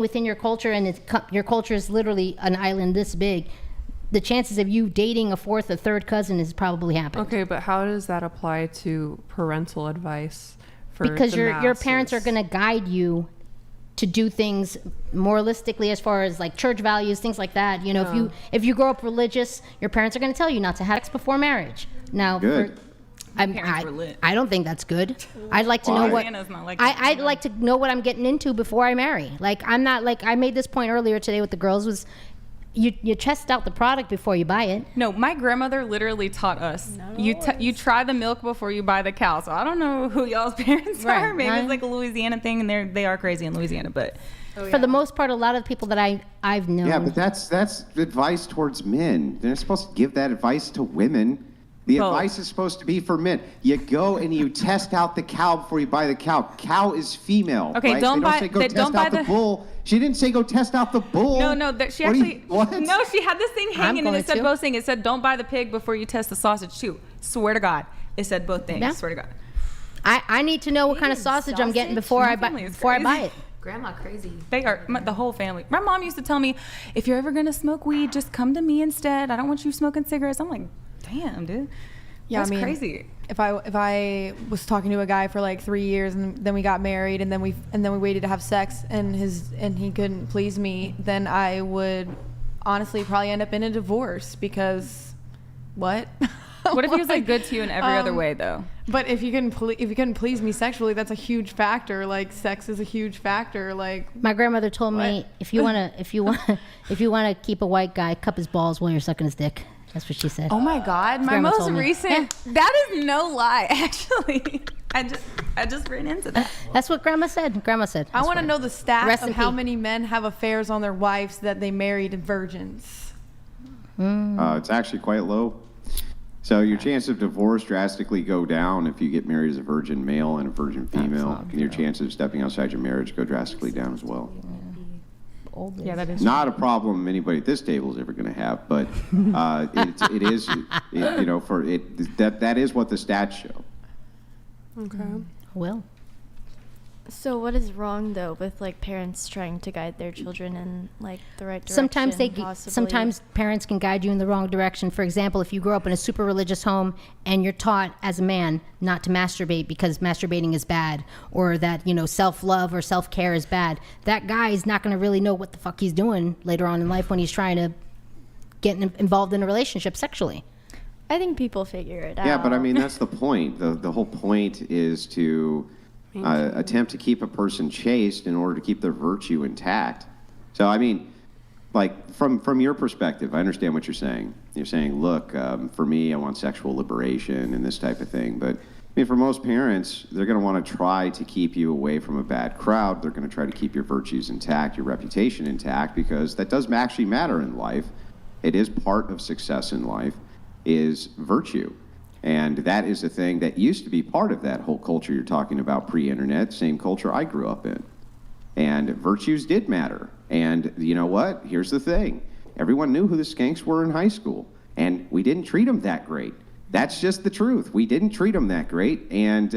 within your culture, and your culture is literally an island this big, the chances of you dating a fourth or third cousin is probably happening. Okay, but how does that apply to parental advice for because the your parents are going to guide you to do things moralistically, as far as like church values, things like that. You know, if you grow up religious, your parents are going to tell you not to have sex before marriage. Now, I don't think that's good. I'd like to know what I'd like to know what I'm getting into before I marry. Like, I'm not, like I made this point earlier today with the girls, was you test out the product before you buy it. No, my grandmother literally taught us you try the milk before you buy the cow. So I don't know who y'all's parents are. Maybe it's like a Louisiana thing, and they are crazy in Louisiana, but for the most part, a lot of the people that I've known. Yeah, but that's advice towards men. They're supposed to give that advice to women. The advice is supposed to be for men. You go and you test out the cow before you buy the cow. Cow is female. Okay, right? don't say go test out the bull. She didn't say go test out the bull. No, she actually. No, she had this thing hanging, and it said both things. It said don't buy the pig before you test the sausage too. Swear to God, it said both things. Yeah. Swear to God. I need to know what kind of sausage I'm getting before I buy it. Grandma crazy. They are, the whole family. My mom used to tell me, if you're ever gonna smoke weed, just come to me instead. I don't want you smoking cigarettes. I'm like, damn, dude. Yeah, that's crazy. If I was talking to a guy for like 3 years and then we got married and then we waited to have sex and he couldn't please me, then I would honestly probably end up in a divorce because what? What if he was like good to you in every other way though? But if you couldn't please me sexually, that's a huge factor. Like, sex is a huge factor. Like, my grandmother told me, if you wanna keep a white guy, cup his balls while you're sucking his dick. That's what she said. Oh my God, my most recent. Yeah. That is no lie, actually. I just ran into that. That's what Grandma said. I want to know the stat of how many men have affairs on their wives that they married virgins. It's actually quite low. So your chance of divorce drastically go down if you get married as a virgin male and a virgin female. And your chances of stepping outside your marriage go drastically down as well. Yeah, that is not a problem anybody at this table is ever going to have, but it is, that is what the stats show. Okay. Well. So what is wrong though with like parents trying to guide their children in like the right direction? Sometimes parents can guide you in the wrong direction. For example, if you grow up in a super religious home and you're taught as a man not to masturbate because masturbating is bad, or that, self-love or self-care is bad, that guy is not going to really know what the fuck he's doing later on in life when he's trying to get involved in a relationship sexually. I think people figure it out. Yeah, but I mean, that's the point. The whole point is to attempt to keep a person chaste in order to keep their virtue intact. So, I mean, like, from your perspective, I understand what you're saying. You're saying, look, for me, I want sexual liberation and this type of thing. But, I mean, for most parents, they're going to want to try to keep you away from a bad crowd. They're going to try to keep your virtues intact, your reputation intact, because that does actually matter in life. It is part of success in life, is virtue. And that is a thing that used to be part of that whole culture you're talking about, pre-internet, same culture I grew up in. And virtues did matter. And you know what? Here's the thing. Everyone knew who the skanks were in high school, and we didn't treat them that great. That's just the truth. We didn't treat them that great, and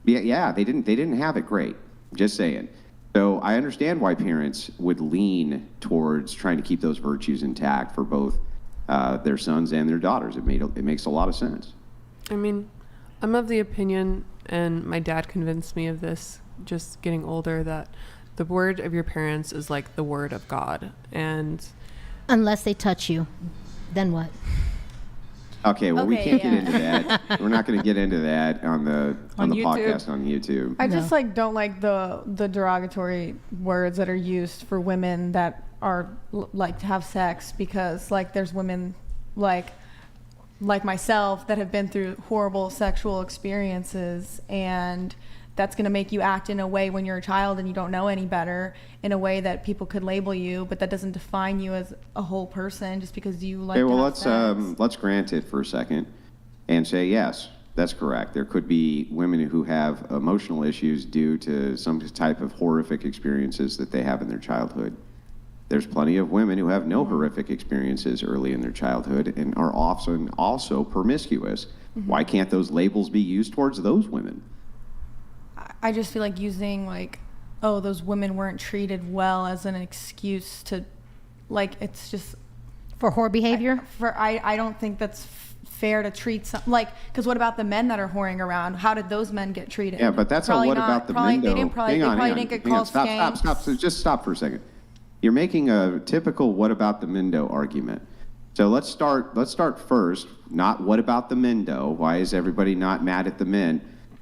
they didn't have it great. Just saying. So I understand why parents would lean towards trying to keep those virtues intact for both their sons and their daughters. It makes a lot of sense. I mean, I'm of the opinion, and my dad convinced me of this just getting older, that the word of your parents is like the word of God. And unless they touch you, then what? Okay, well, we can't get into that. We're not going to get into that on the podcast on YouTube. I just don't like the derogatory words that are used for women that are like to have sex, because like there's women like myself that have been through horrible sexual experiences, and that's going to make you act in a way when you're a child and you don't know any better, in a way that people could label you, but that doesn't define you as a whole person just because you like to have sex. Let's grant it for a second and say yes, that's correct. There could be women who have emotional issues due to some type of horrific experiences that they have in their childhood. There's plenty of women who have no horrific experiences early in their childhood and are often also promiscuous. Mm-hmm. Why can't those labels be used towards those women? I just feel like using like oh, those women weren't treated well as an excuse to, like, it's just For whore behavior? I don't think that's fair to treat some, like, because what about the men that are whoring around? How did those men get treated? Yeah, but that's Probably what not. about the Probably, men, though? they probably didn't get called skanks. Stop. So just stop for a second. You're making a typical what about the Mendo argument. So let's start first, not what about the Mendo. Why is everybody not mad at the men?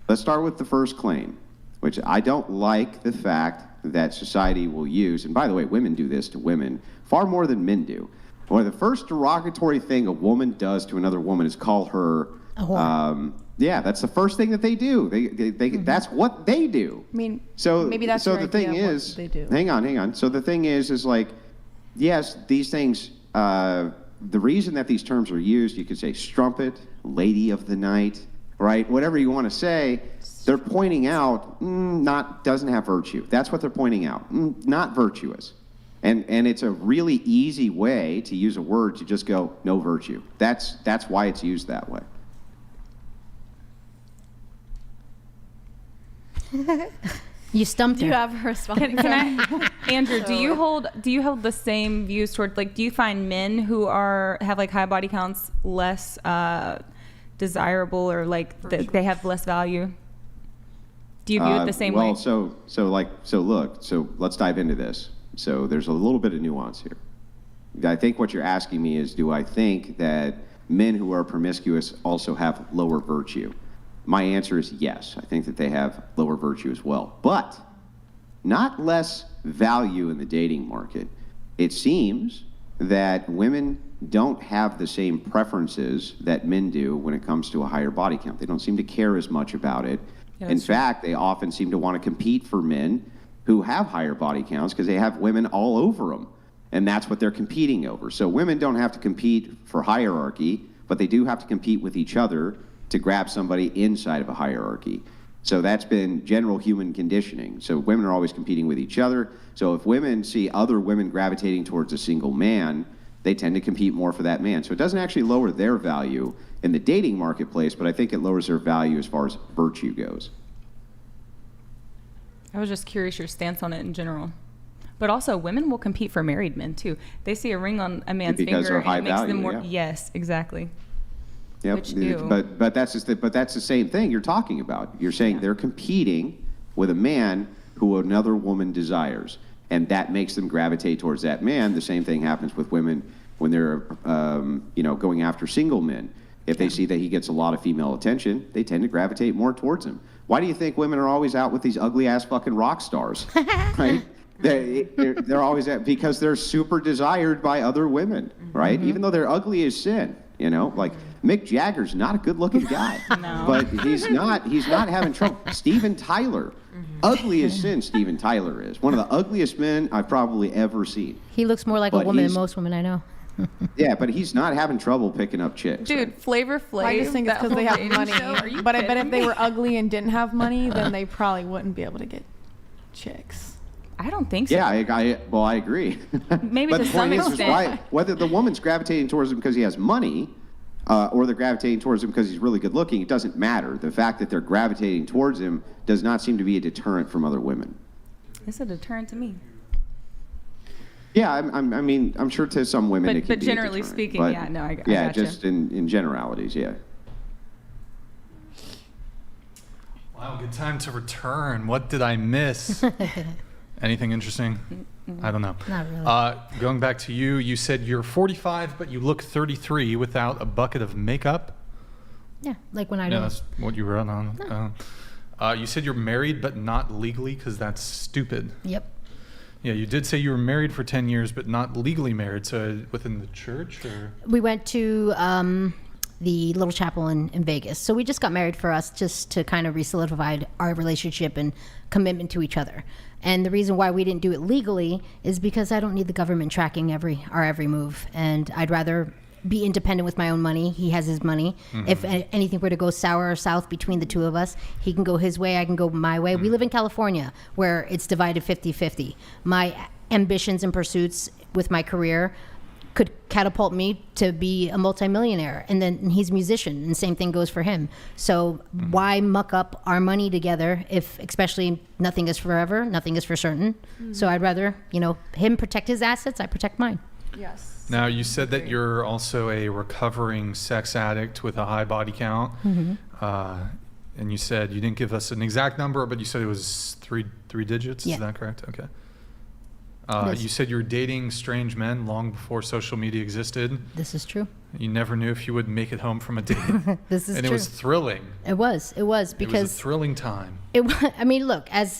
Let's start with the first claim, which I don't like the fact that society will use, and by the way, women do this to women far more than men do. Well, the first derogatory thing a woman does to another woman is call her a whore. Yeah, that's the first thing that they do. They that's what they do. I mean, So maybe that's so your the thing idea of what is, they do. hang on. So the thing is like, yes, these things. The reason that these terms are used, you could say strumpet, lady of the night, right? Whatever you want to say, they're pointing out doesn't have virtue. That's what they're pointing out. Not virtuous. And it's a really easy way to use a word to just go no virtue. That's why it's used that way. You stumped Do you her. have a response? Can I, Andrew? Do you hold the same views toward, like, do you find men who have like high body counts less desirable, or like they have less value? Do you view it the same way? Well, so let's dive into this. So there's a little bit of nuance here. I think what you're asking me is, do I think that men who are promiscuous also have lower virtue? My answer is yes. I think that they have lower virtue as well, but not less value in the dating market. It seems that women don't have the same preferences that men do when it comes to a higher body count. They don't seem to care as much about it. Yeah, in fact, they often seem to want to compete for men who have higher body counts because they have women all over them, and that's what they're competing over. So women don't have to compete for hierarchy, but they do have to compete with each other to grab somebody inside of a hierarchy. So that's been general human conditioning. So women are always competing with each other. So if women see other women gravitating towards a single man, they tend to compete more for that man. So it doesn't actually lower their value in the dating marketplace, but I think it lowers their value as far as virtue goes. I was just curious your stance on it in general. But also, women will compete for married men too. They see a ring on a man's Because finger they're high and it makes them value, more. yeah. Yes, exactly. Yep. Which do. But that's the same thing you're talking about. You're saying they're competing with a man who another woman desires, and that makes them gravitate towards that man. The same thing happens with women when they're going after single men. If they see that he gets a lot of female attention, they tend to gravitate more towards him. Why do you think women are always out with these ugly ass fucking rock stars? Right? They're always because they're super desired by other women, right? Even though they're ugly as sin, like Mick Jagger's not a good looking guy, No. but he's not having trouble. Steven Tyler, ugly as sin, Steven Tyler is one of the ugliest men I've probably ever seen. He looks more like a But woman than he's- most women I know. Yeah, but he's not having trouble picking up chicks. Dude, Flavor Flav. I just think it's that because they whole have dating money. show, are you But I bet kidding if they me? were ugly and didn't have money, then they probably wouldn't be able to get chicks. I don't think so. Yeah, I agree. Maybe but to the some point is extent. why, whether the woman's gravitating towards him because he has money, or they're gravitating towards him because he's really good looking, it doesn't matter. The fact that they're gravitating towards him does not seem to be a deterrent from other women. It's a deterrent to me. Yeah, I'm sure to some women it can But be generally a deterrent, speaking, but yeah, no, I yeah, gotcha. just in generalities, yeah. Wow, good time to return. What did I miss? Anything interesting? I don't know. Not really. Going back to you, you said you're 45, but you look 33 without a bucket of makeup. Yeah, like when I Yeah, don't. that's what you wrote on. You said you're married, but not legally, because that's stupid. Yep. Yeah, you did say you were married for 10 years, but not legally married. So within the church, or? We went to the little chapel in Vegas. So we just got married for us just to kind of re-solidify our relationship and commitment to each other. And the reason why we didn't do it legally is because I don't need the government tracking our every move. And I'd rather be independent with my own money. He has his money. If anything were to go sour or south between the two of us, he can go his way, I can go my way. We live in California where it's divided 50-50. My ambitions and pursuits with my career could catapult me to be a multimillionaire. And then he's a musician, and same thing goes for him. So why muck up our money together if, especially, nothing is forever, nothing is for certain. So I'd rather, him protect his assets, I protect mine. Yes. Now, you said that you're also a recovering sex addict with a high body count. And you said you didn't give us an exact number, but you said it was three digits. Yeah. Is that correct? Okay. Yes. You said you were dating strange men long before social media existed. This is true. You never knew if you would make it home from a date. This is and true. it was thrilling. It was because It was a thrilling time. I mean, look, as